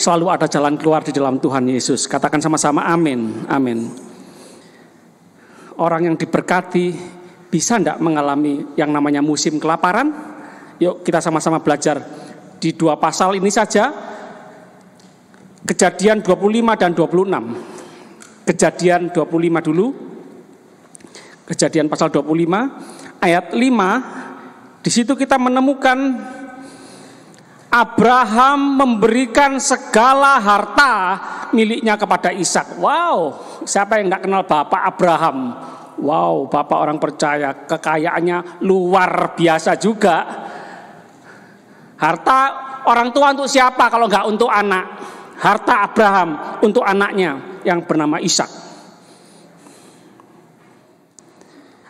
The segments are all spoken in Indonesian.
selalu ada jalan keluar di dalam Tuhan Yesus. Katakan sama-sama amin, amin. Orang yang diberkati bisa enggak mengalami yang namanya musim kelaparan? Yuk kita sama-sama belajar di 2 pasal ini saja. Kejadian 25 dan 26. Kejadian 25 dulu. Kejadian pasal 25 ayat 5. Di situ kita menemukan Abraham memberikan segala harta miliknya kepada Ishak. Wow, siapa yang enggak kenal Bapak Abraham? Wow, Bapak orang percaya, kekayaannya luar biasa juga. Harta orang tua untuk siapa kalau enggak untuk anak? Harta Abraham untuk anaknya yang bernama Ishak.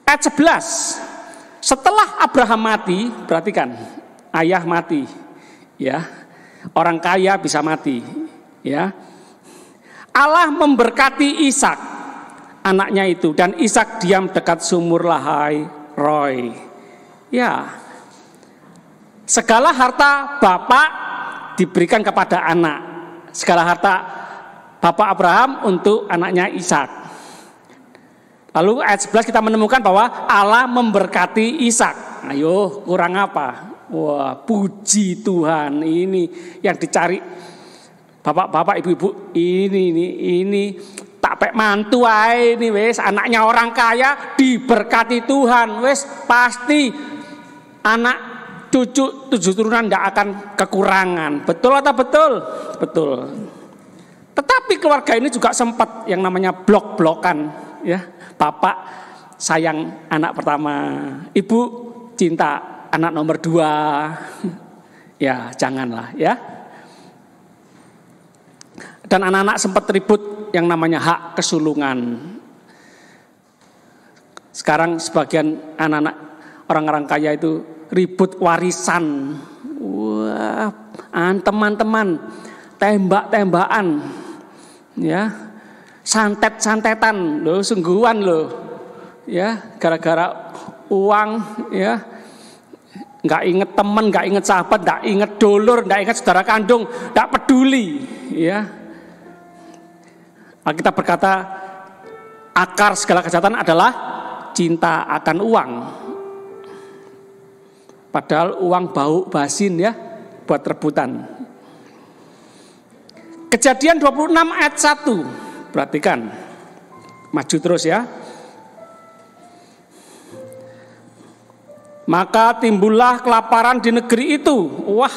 Ayat 11. Setelah Abraham mati, perhatikan, ayah mati, ya. Orang kaya bisa mati, ya. Allah memberkati Ishak, anaknya itu, dan Ishak diam dekat sumur Lahai Roy. Ya. Segala harta bapak diberikan kepada anak. Segala harta bapak Abraham untuk anaknya Ishak. Lalu ayat 11 kita menemukan bahwa Allah memberkati Ishak. Ayo, kurang apa? Wah, puji Tuhan, ini yang dicari bapak-bapak, ibu-ibu, ini tak pek mantu ae ini wes, anaknya orang kaya diberkati Tuhan, wes pasti anak cucu 7 turunan tidak akan kekurangan. Betul atau betul? Betul. Tetapi keluarga ini juga sempat yang namanya blok-blokan, ya. Bapak sayang anak pertama, ibu cinta anak nomor 2. Ya, janganlah, ya. Dan anak-anak sempat ribut yang namanya hak kesulungan. Sekarang sebagian anak-anak orang-orang kaya itu ribut warisan. Wah, teman-teman, tembak-tembakan, ya, santet-santetan, loh, sungguhan loh, ya, gara-gara uang, ya, nggak inget teman, nggak inget sahabat, nggak inget dulur, nggak inget saudara kandung, nggak peduli, ya. Alkitab berkata akar segala kejahatan adalah cinta akan uang. Padahal uang bau basin, ya, buat rebutan. Kejadian 26 ayat 1. Perhatikan. Maju terus, ya. Maka timbullah kelaparan di negeri itu. Wah,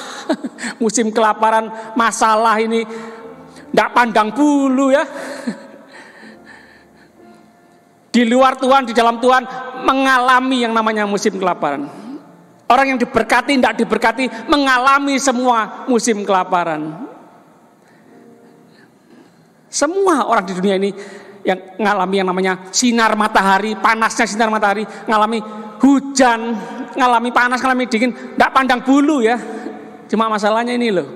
musim kelaparan, masalah ini tidak pandang bulu, ya. Di luar Tuhan, di dalam Tuhan, mengalami yang namanya musim kelaparan. Orang yang diberkati, tidak diberkati, mengalami semua musim kelaparan. Semua orang di dunia ini yang mengalami yang namanya sinar matahari, panasnya sinar matahari, mengalami hujan, mengalami panas, mengalami dingin, tidak pandang bulu, ya. Cuma masalahnya ini loh,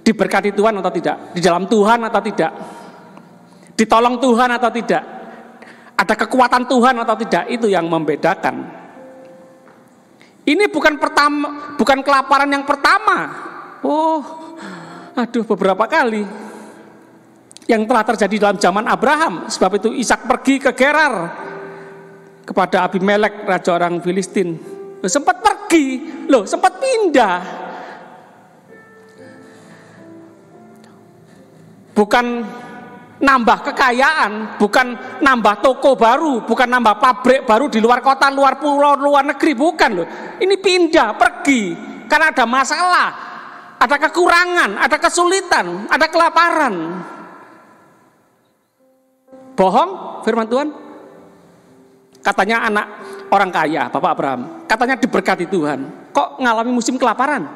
diberkati Tuhan atau tidak, di dalam Tuhan atau tidak, ditolong Tuhan atau tidak, ada kekuatan Tuhan atau tidak, itu yang membedakan. Ini bukan kelaparan yang pertama. Oh, aduh, beberapa kali yang telah terjadi dalam zaman Abraham. Sebab itu Ishak pergi ke Gerar kepada Abimelek, raja orang Filistin. Sempat pergi, sempat pindah. Bukan nambah kekayaan, bukan nambah toko baru, bukan nambah pabrik baru di luar kota, luar pulau, luar negeri, bukan loh. Ini pindah, pergi karena ada masalah, ada kekurangan, ada kesulitan, ada kelaparan. Bohong firman Tuhan? Katanya anak orang kaya, Bapak Abraham, katanya diberkati Tuhan, kok ngalami musim kelaparan?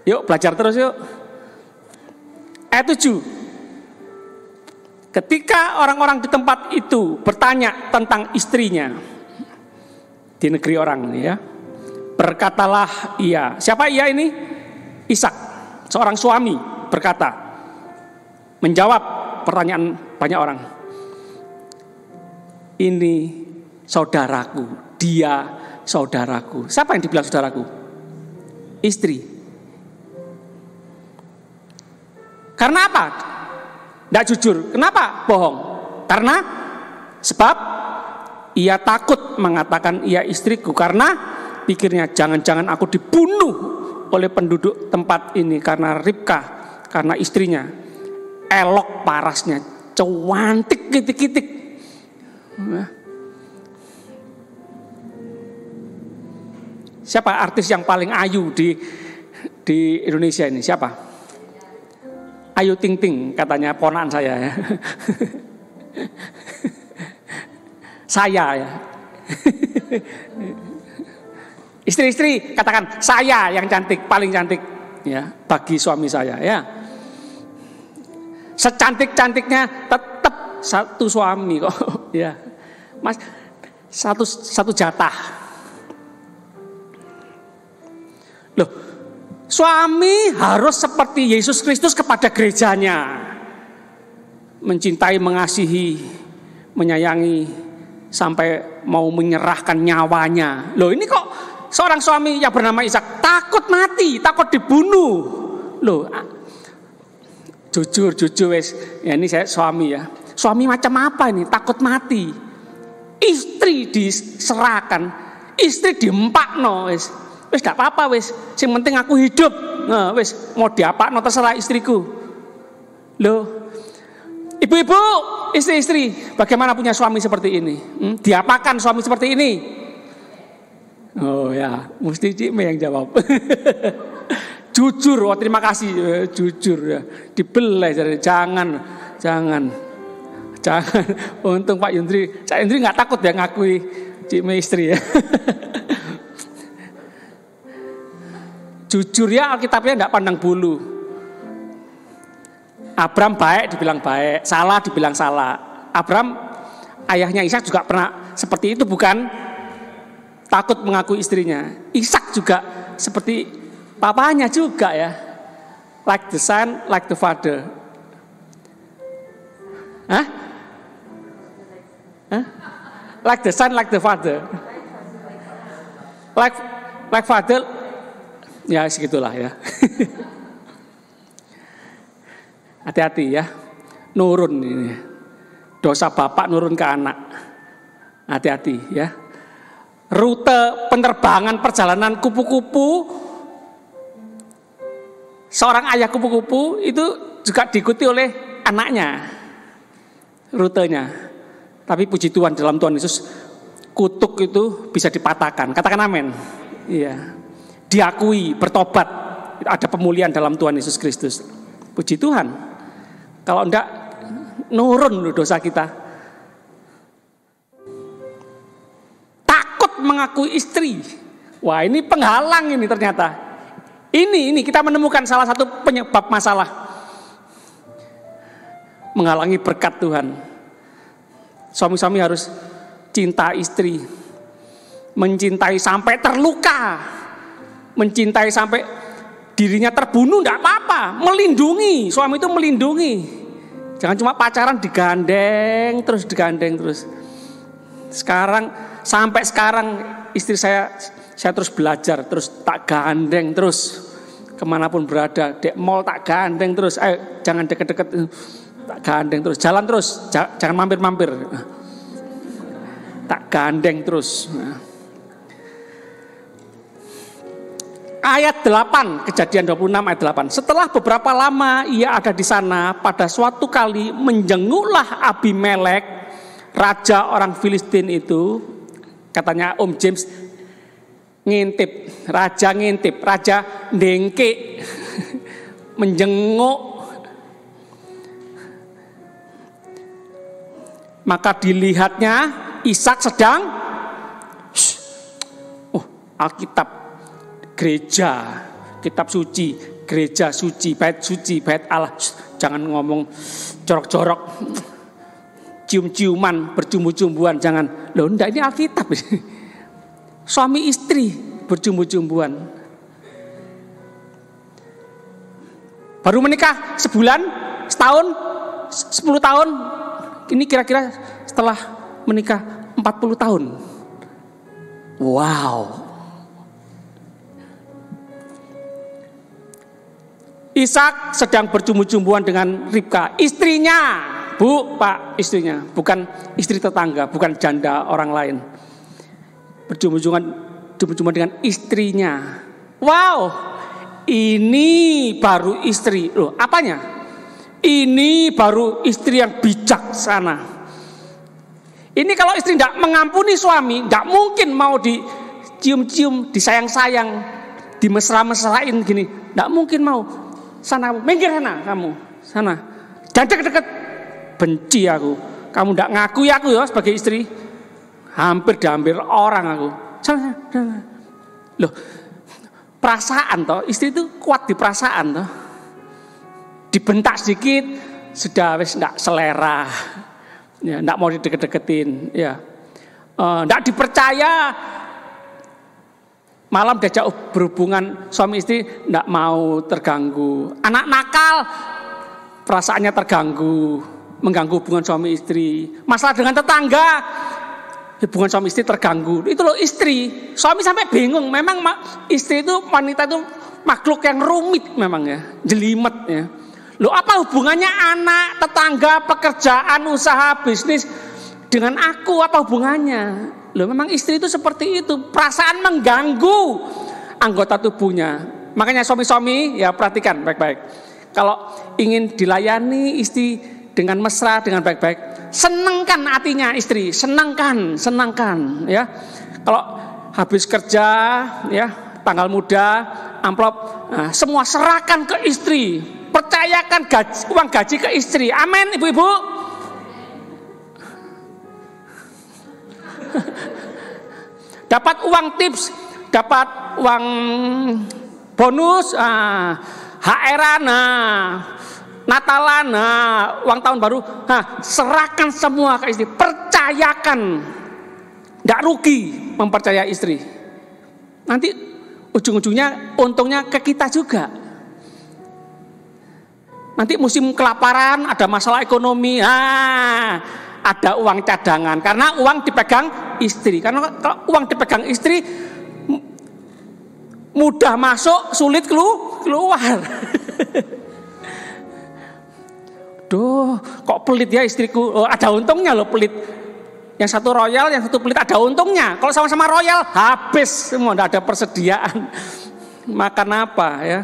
Yuk belajar terus yuk. Ayat 7. Ketika orang-orang di tempat itu bertanya tentang istrinya di negeri orang, ya, berkatalah ia. Siapa ia ini? Ishak, seorang suami, berkata, menjawab pertanyaan banyak orang. Ini saudaraku, dia saudaraku. Siapa yang dibilang saudaraku? Istri. Karena apa? Tidak jujur. Kenapa bohong? Karena sebab ia takut mengatakan ia istriku, karena pikirnya jangan-jangan aku dibunuh oleh penduduk tempat ini karena Ribka, karena istrinya elok parasnya, cantik kitik-kitik. Siapa artis yang paling ayu di Indonesia ini? Siapa? Ayu Ting Ting, katanya ponakan saya ya. Saya ya. Istri-istri katakan saya yang cantik, paling cantik ya bagi suami saya ya. Secantik-cantiknya tetap satu suami kok ya. Mas, satu jatah. Loh, suami harus seperti Yesus Kristus kepada gerejanya. Mencintai, mengasihi, menyayangi sampai mau menyerahkan nyawanya. Loh, ini kok seorang suami yang bernama Ishak takut mati, takut dibunuh. Loh, jujur wes. Ya ini saya suami ya. Suami macam apa ini? Takut mati. Istri diserahkan, istri diempakno wes. Wes gak apa-apa wes. Yang penting aku hidup. Nah, wes mau diapakno terserah istriku. Loh, ibu-ibu, istri-istri, bagaimana punya suami seperti ini? Diapakan suami seperti ini? Oh ya, mesti Cik Me yang jawab. Jujur, oh terima kasih, jujur ya. Dibelai, jangan. Untung Pak Yundri, Cak Yundri nggak takut ya ngakui Cik Me istri ya. Jujur ya, Alkitabnya nggak pandang bulu. Abram baik dibilang baik, salah dibilang salah. Abram ayahnya Ishak juga pernah seperti itu bukan? Takut mengakui istrinya. Ishak juga seperti papanya juga ya. Like the son, like the father. Hah? Like the son, like the father. Like father. Ya segitulah ya. Hati-hati ya. Nurun ini. Dosa bapak nurun ke anak. Hati-hati ya. Rute penerbangan perjalanan kupu-kupu, seorang ayah kupu-kupu itu juga diikuti oleh anaknya rutenya. Tapi puji Tuhan, dalam Tuhan Yesus kutuk itu bisa dipatahkan. Katakan amin. Iya. Diakui, bertobat, ada pemulihan dalam Tuhan Yesus Kristus. Puji Tuhan. Kalau enggak nurun loh dosa kita. Takut mengakui istri. Wah, ini penghalang ini ternyata. Ini kita menemukan salah satu penyebab masalah. Menghalangi berkat Tuhan. Suami-suami harus cinta istri. Mencintai sampai terluka. Mencintai sampai dirinya terbunuh enggak apa-apa. Melindungi, suami itu melindungi. Jangan cuma pacaran digandeng terus. Sampai sekarang istri saya terus belajar, terus tak gandeng terus. Kemanapun berada, di mall tak gandeng terus. Ayo jangan deket-deket, tak gandeng terus. Jalan terus, jangan mampir-mampir. Tak gandeng terus. Ayat 8, Kejadian 26 ayat 8. Setelah beberapa lama ia ada di sana, pada suatu kali menjenguklah Abimelek, raja orang Filistin itu. Katanya Om James ngintip, raja ndengke. Menjenguk. Maka dilihatnya Ishak sedang Alkitab, gereja, kitab suci, gereja suci, bait Allah. Jangan ngomong jorok-jorok, cium-ciuman, bercumbu-cumbuan, jangan. Loh, enggak, ini Alkitab. Suami istri bercumbu-cumbuan. Baru menikah sebulan, setahun, 10 tahun. Ini kira-kira setelah menikah 40 tahun. Wow. Ishak sedang berjumbu-jumbuan dengan Ribka, istrinya, Bu, Pak, istrinya, bukan istri tetangga, bukan janda orang lain. Berjumbu-jumbuan dengan istrinya. Wow, ini baru istri. Loh, apanya? Ini baru istri yang bijaksana. Ini kalau istri tidak mengampuni suami, tidak mungkin mau dicium-cium, disayang-sayang, dimesra-mesrain gini. Tidak mungkin mau. Sana, minggir sana kamu. Sana. Jangan deket-deket. Benci aku. Kamu tidak ngakui aku ya sebagai istri. Hampir diambil orang aku. Sana. Loh, perasaan toh. Istri itu kuat di perasaan toh. Dibentak sedikit, sudah wis tidak selera. Ya, enggak mau dideket-deketin, ya. Enggak dipercaya. Malam diajak berhubungan suami istri enggak mau, terganggu. Anak nakal perasaannya terganggu, mengganggu hubungan suami istri. Masalah dengan tetangga, hubungan suami istri terganggu. Itu loh istri. Suami sampai bingung. Memang istri itu, wanita itu makhluk yang rumit memang ya, jelimet ya. Loh, apa hubungannya anak, tetangga, pekerjaan, usaha, bisnis dengan aku? Apa hubungannya? Loh, memang istri itu seperti itu. Perasaan mengganggu anggota tubuhnya. Makanya suami-suami ya perhatikan baik-baik. Kalau ingin dilayani istri dengan mesra, dengan baik-baik, senangkan hatinya istri, senangkan ya. Kalau habis kerja ya, tanggal muda, amplop, nah, semua serahkan ke istri. Percayakan uang gaji ke istri. Amin, ibu-ibu. Dapat uang tips, dapat uang bonus, HR-an, Natalan, uang tahun baru. Serahkan semua ke istri. Percayakan. Tidak rugi mempercayai istri. Nanti ujung-ujungnya untungnya ke kita juga. Nanti musim kelaparan, ada masalah ekonomi, ada uang cadangan. Karena uang dipegang istri. Karena kalau uang dipegang istri, mudah masuk, sulit keluar. Duh, kok pelit ya istriku. Oh, ada untungnya loh pelit. Yang satu royal, yang satu pelit, ada untungnya. Kalau sama-sama royal, habis semua, tidak ada persediaan. Makan apa ya?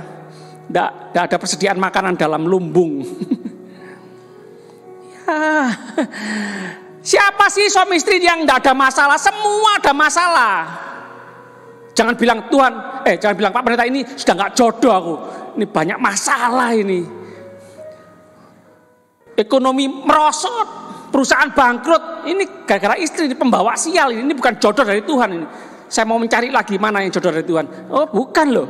Tidak ada persediaan makanan dalam lumbung. Ya. Siapa sih suami istri yang tidak ada masalah? Semua ada masalah. Jangan bilang Tuhan, jangan bilang Pak Pendeta ini sudah nggak jodoh aku. Ini banyak masalah ini. Ekonomi merosot, perusahaan bangkrut. Ini gara-gara istri, ini pembawa sial. Ini bukan jodoh dari Tuhan ini. Saya mau mencari lagi mana yang jodoh dari Tuhan. Oh, bukan loh.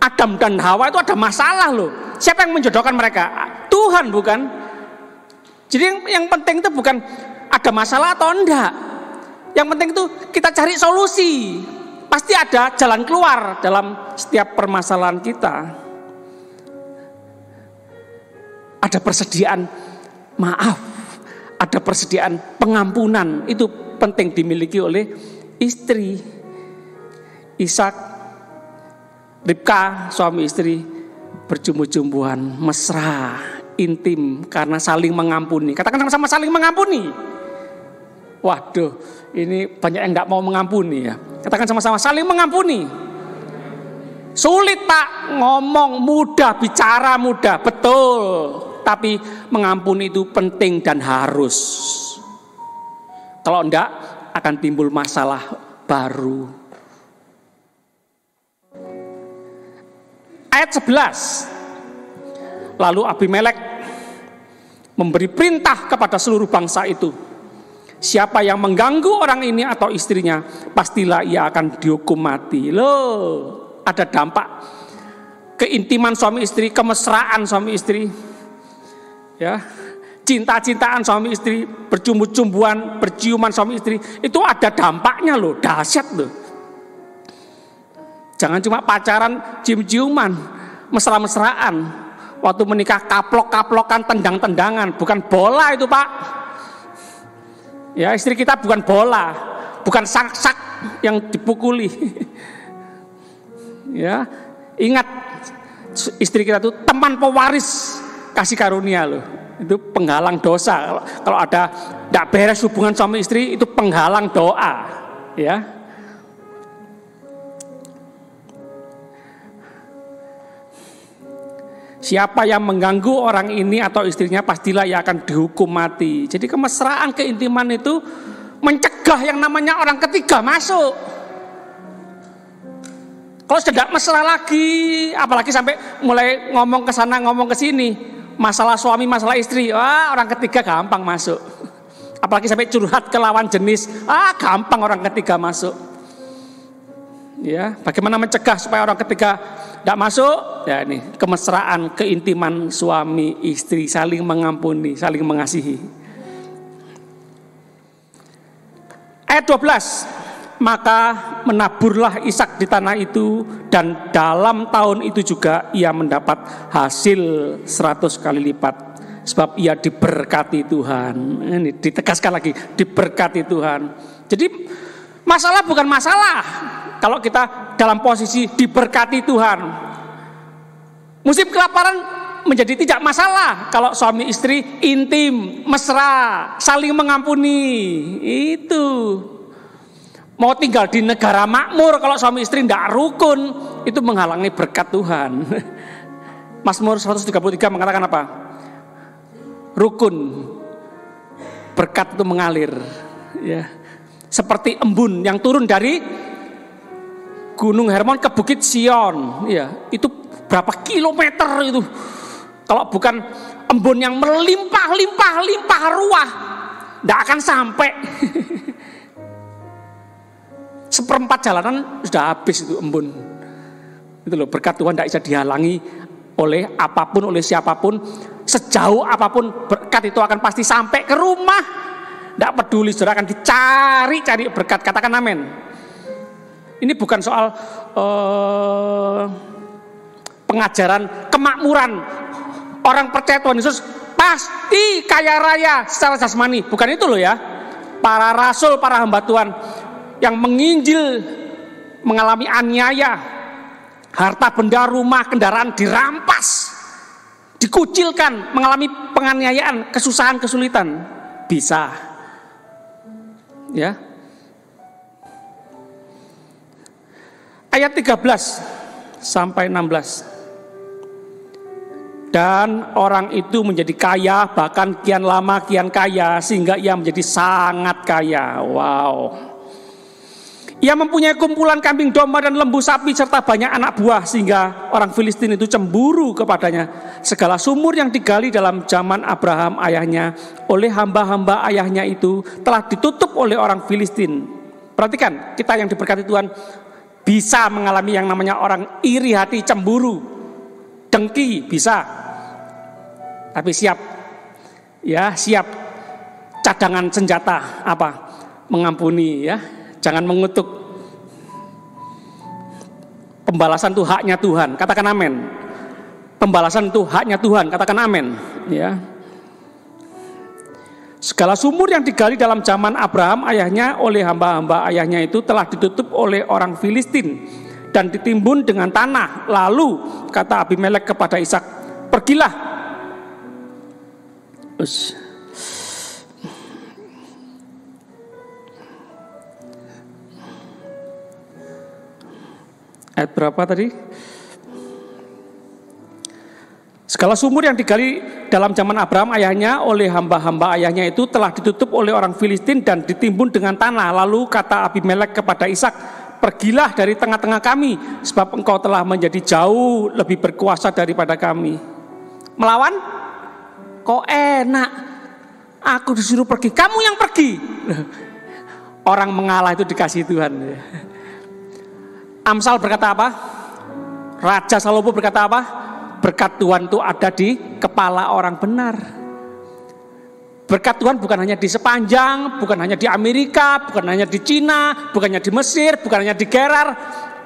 Adam dan Hawa itu ada masalah loh. Siapa yang menjodohkan mereka? Tuhan, bukan? Jadi yang penting itu bukan ada masalah atau enggak. Yang penting itu kita cari solusi. Pasti ada jalan keluar dalam setiap permasalahan kita. Ada persediaan maaf, ada persediaan pengampunan. Itu penting dimiliki oleh istri. Ishak, Ribka, suami istri berjumbu-jumbuan, mesra, intim karena saling mengampuni. Katakan sama-sama saling mengampuni. Waduh, ini banyak yang tidak mau mengampuni ya. Katakan sama-sama saling mengampuni. Sulit Pak, ngomong mudah, bicara mudah, betul. Tapi mengampuni itu penting dan harus. Kalau enggak akan timbul masalah baru. Ayat 11. Lalu Abimelek memberi perintah kepada seluruh bangsa itu. Siapa yang mengganggu orang ini atau istrinya, pastilah ia akan dihukum mati. Loh, ada dampak keintiman suami istri, kemesraan suami istri. Ya, cinta-cintaan suami istri, berjumbu-jumbuan, berciuman suami istri, itu ada dampaknya loh, dahsyat loh. Jangan cuma pacaran, cium-ciuman, mesra-mesraan. Waktu menikah kaplok-kaplokan, tendang-tendangan. Bukan bola itu Pak. Ya, istri kita bukan bola, bukan sak-sak yang dipukuli. Ya, ingat, Istri kita itu teman pewaris kasih karunia loh. Itu penghalang dosa. Kalau ada tidak beres hubungan suami istri, itu penghalang doa, ya. Siapa yang mengganggu orang ini atau istrinya, pastilah ia akan dihukum mati. Jadi kemesraan, keintiman itu mencegah yang namanya orang ketiga masuk. Kalau sudah tidak mesra lagi, apalagi sampai mulai ngomong ke sana, ngomong ke sini, masalah suami, masalah istri, orang ketiga gampang masuk. Apalagi sampai curhat ke lawan jenis, gampang orang ketiga masuk. Ya, bagaimana mencegah supaya orang ketiga tidak masuk? Ya ini, kemesraan, keintiman suami istri, saling mengampuni, saling mengasihi. Ayat 12. Maka menaburlah Ishak di tanah itu, dan dalam tahun itu juga ia mendapat hasil 100 kali lipat. Sebab ia diberkati Tuhan. Ini ditegaskan lagi, diberkati Tuhan. Jadi masalah bukan masalah kalau kita dalam posisi diberkati Tuhan. Musim kelaparan menjadi tidak masalah kalau suami istri intim, mesra, saling mengampuni. Itu. Mau tinggal di negara makmur, kalau suami istri tidak rukun, itu menghalangi berkat Tuhan. Mazmur 133 mengatakan apa? Rukun, berkat itu mengalir, ya. Seperti embun yang turun dari Gunung Hermon ke Bukit Sion, ya. Itu berapa kilometer itu? Kalau bukan embun yang melimpah ruah, tidak akan sampai. Seperempat jalanan sudah habis itu embun. Itu loh, berkat Tuhan tidak bisa dihalangi oleh apapun, oleh siapapun. Sejauh apapun berkat itu akan pasti sampai ke rumah. Tidak peduli, saudara akan dicari berkat. Katakan amin. Ini bukan soal pengajaran kemakmuran. Orang percaya Tuhan Yesus pasti kaya raya secara jasmani. Bukan itu loh ya. Para rasul, para hamba Tuhan yang menginjil mengalami aniaya, harta benda, rumah, kendaraan dirampas, dikucilkan, mengalami penganiayaan, kesusahan, kesulitan, bisa, ya. Ayat 13 sampai 16. Dan orang itu menjadi kaya, bahkan kian lama kian kaya, sehingga ia menjadi sangat kaya. Wow. Ia mempunyai kumpulan kambing domba dan lembu sapi serta banyak anak buah, sehingga orang Filistin itu cemburu kepadanya. Segala sumur yang digali dalam zaman Abraham ayahnya oleh hamba-hamba ayahnya itu telah ditutup oleh orang Filistin. Perhatikan, kita yang diberkati Tuhan bisa mengalami yang namanya orang iri hati, cemburu, dengki, bisa. Tapi siap, ya siap cadangan senjata apa? Mengampuni, ya. Jangan mengutuk. Pembalasan itu haknya Tuhan. Katakan amin. Pembalasan itu haknya Tuhan. Katakan amin. Ya. Segala sumur yang digali dalam zaman Abraham ayahnya oleh hamba-hamba ayahnya itu telah ditutup oleh orang Filistin dan ditimbun dengan tanah. Lalu kata Abimelek kepada Ishak, pergilah. Ayat berapa tadi? Segala sumur yang digali dalam zaman Abraham ayahnya oleh hamba-hamba ayahnya itu telah ditutup oleh orang Filistin dan ditimbun dengan tanah. Lalu kata Abimelek kepada Ishak, pergilah dari tengah-tengah kami, sebab engkau telah menjadi jauh lebih berkuasa daripada kami. Melawan? Kok enak? Aku disuruh pergi, kamu yang pergi. Orang mengalah itu dikasih Tuhan. Amsal berkata apa? Raja Salomo berkata apa? Berkat Tuhan itu ada di kepala orang benar. Berkat Tuhan bukan hanya di sepanjang, bukan hanya di Amerika, bukan hanya di Cina, bukan hanya di Mesir, bukan hanya di Gerar,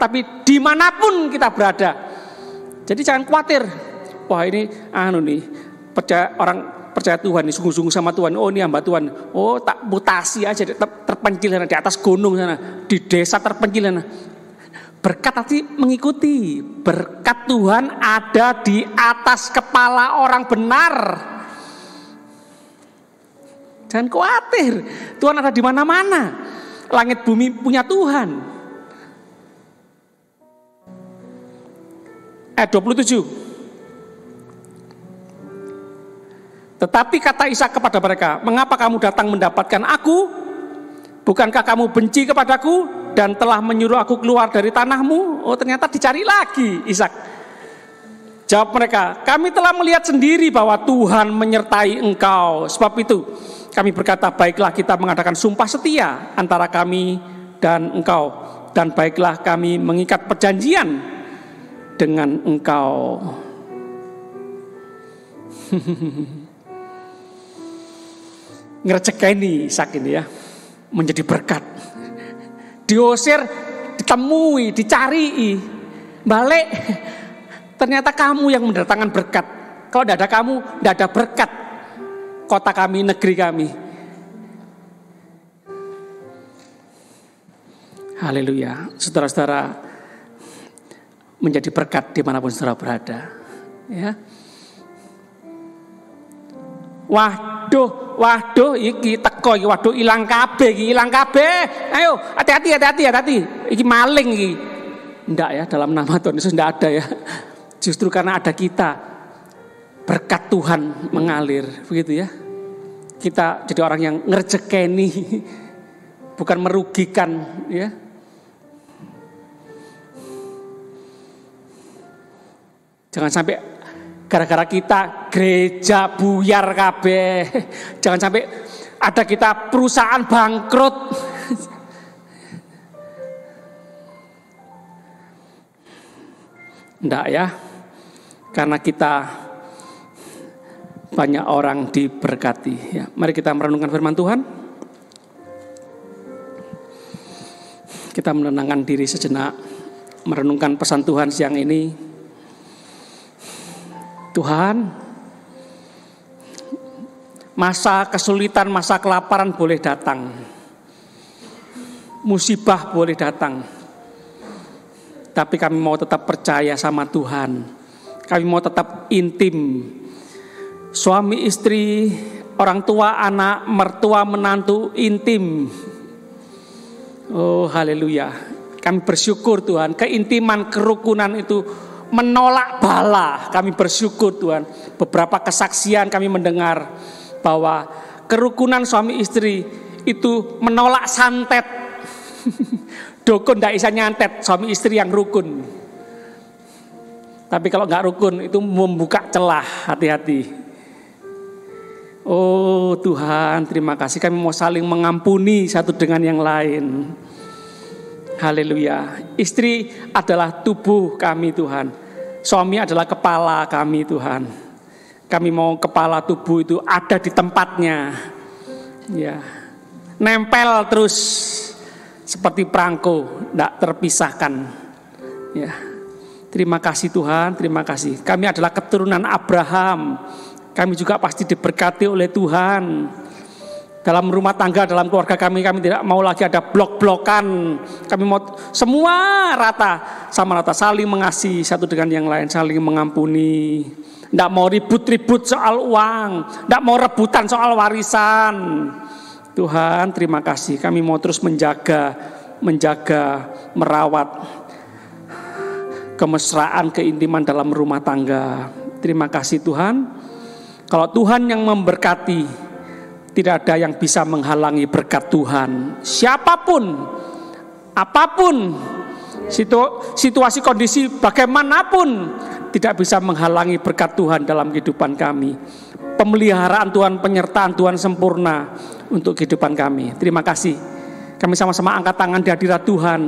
tapi dimanapun kita berada. Jadi jangan khawatir. Wah ini orang percaya Tuhan, ini sungguh-sungguh sama Tuhan. Oh ini hamba Tuhan. Oh tak mutasi aja, terpencil sana di atas gunung sana, di desa terpencil sana. Berkat tadi mengikuti. Berkat Tuhan ada di atas kepala orang benar. Jangan khawatir, Tuhan ada di mana-mana. Langit bumi punya Tuhan. Ayat 27. Tetapi kata Ishak kepada mereka, mengapa kamu datang mendapatkan aku? Bukankah kamu benci kepadaku dan telah menyuruh aku keluar dari tanahmu? Oh, ternyata dicari lagi Ishak. Jawab mereka, kami telah melihat sendiri bahwa Tuhan menyertai engkau. Sebab itu kami berkata, baiklah kita mengadakan sumpah setia antara kami dan engkau. Dan baiklah kami mengikat perjanjian dengan engkau. Ngercekeni Ishak ini ya, menjadi berkat. Diusir, ditemui, dicari, balik. Ternyata kamu yang mendatangkan berkat. Kalau tidak ada kamu, tidak ada berkat. Kota kami, negeri kami. Haleluya. Saudara-saudara, menjadi berkat dimanapun saudara berada. Ya. Waduh, iki teko iki, waduh ilang kabeh iki, ilang kabeh. Ayo, hati-hati. Iki maling iki. Enggak ya, dalam nama Tuhan Yesus enggak ada ya. Justru karena ada kita, berkat Tuhan mengalir, begitu ya. Kita jadi orang yang ngerjekeni, bukan merugikan ya. Jangan sampai gara-gara kita gereja buyar kabeh. Jangan sampai ada kita perusahaan bangkrut. Enggak ya. Karena kita banyak orang diberkati ya. Mari kita merenungkan firman Tuhan. Kita menenangkan diri sejenak, merenungkan pesan Tuhan siang ini. Tuhan, masa kesulitan, masa kelaparan boleh datang. Musibah boleh datang. Tapi kami mau tetap percaya sama Tuhan. Kami mau tetap intim. Suami istri, orang tua, anak, mertua, menantu, intim. Oh haleluya. Kami bersyukur Tuhan. Keintiman, kerukunan itu menolak bala. Kami bersyukur Tuhan. Beberapa kesaksian kami mendengar bahwa kerukunan suami istri itu menolak santet. Dukun tidak bisa nyantet, suami istri yang rukun. Tapi kalau nggak rukun itu membuka celah, hati-hati. Oh Tuhan, terima kasih, kami mau saling mengampuni satu dengan yang lain. Haleluya. Istri adalah tubuh kami Tuhan. Suami adalah kepala kami Tuhan. Kami mau kepala tubuh itu ada di tempatnya. Ya. Nempel terus seperti perangko, tidak terpisahkan. Ya. Terima kasih Tuhan, terima kasih. Kami adalah keturunan Abraham. Kami juga pasti diberkati oleh Tuhan. Dalam rumah tangga, dalam keluarga kami tidak mau lagi ada blok-blokan. Kami mau semua rata, sama rata, saling mengasihi satu dengan yang lain, saling mengampuni. Tidak mau ribut-ribut soal uang, tidak mau rebutan soal warisan. Tuhan, terima kasih. Kami mau terus menjaga, merawat kemesraan, keintiman dalam rumah tangga. Terima kasih Tuhan. Kalau Tuhan yang memberkati, tidak ada yang bisa menghalangi berkat Tuhan. Siapapun, apapun, situasi kondisi bagaimanapun, tidak bisa menghalangi berkat Tuhan dalam kehidupan kami. Pemeliharaan Tuhan, penyertaan Tuhan sempurna untuk kehidupan kami. Terima kasih. Kami sama-sama angkat tangan di hadirat Tuhan.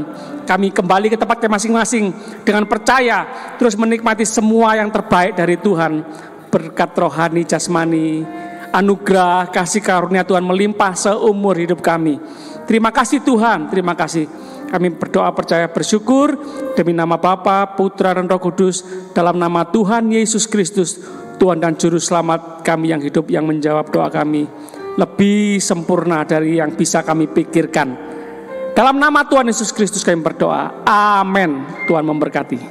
Kami kembali ke tempatnya masing-masing dengan percaya, terus menikmati semua yang terbaik dari Tuhan. Berkat rohani, jasmani, anugerah, kasih karunia Tuhan melimpah seumur hidup kami. Terima kasih Tuhan, terima kasih. Kami berdoa, percaya, bersyukur demi nama Bapa, Putra dan Roh Kudus, dalam nama Tuhan Yesus Kristus, Tuhan dan Juru Selamat kami yang hidup, yang menjawab doa kami lebih sempurna dari yang bisa kami pikirkan Dalam nama Tuhan Yesus Kristus kami berdoa. Amin. Tuhan memberkati.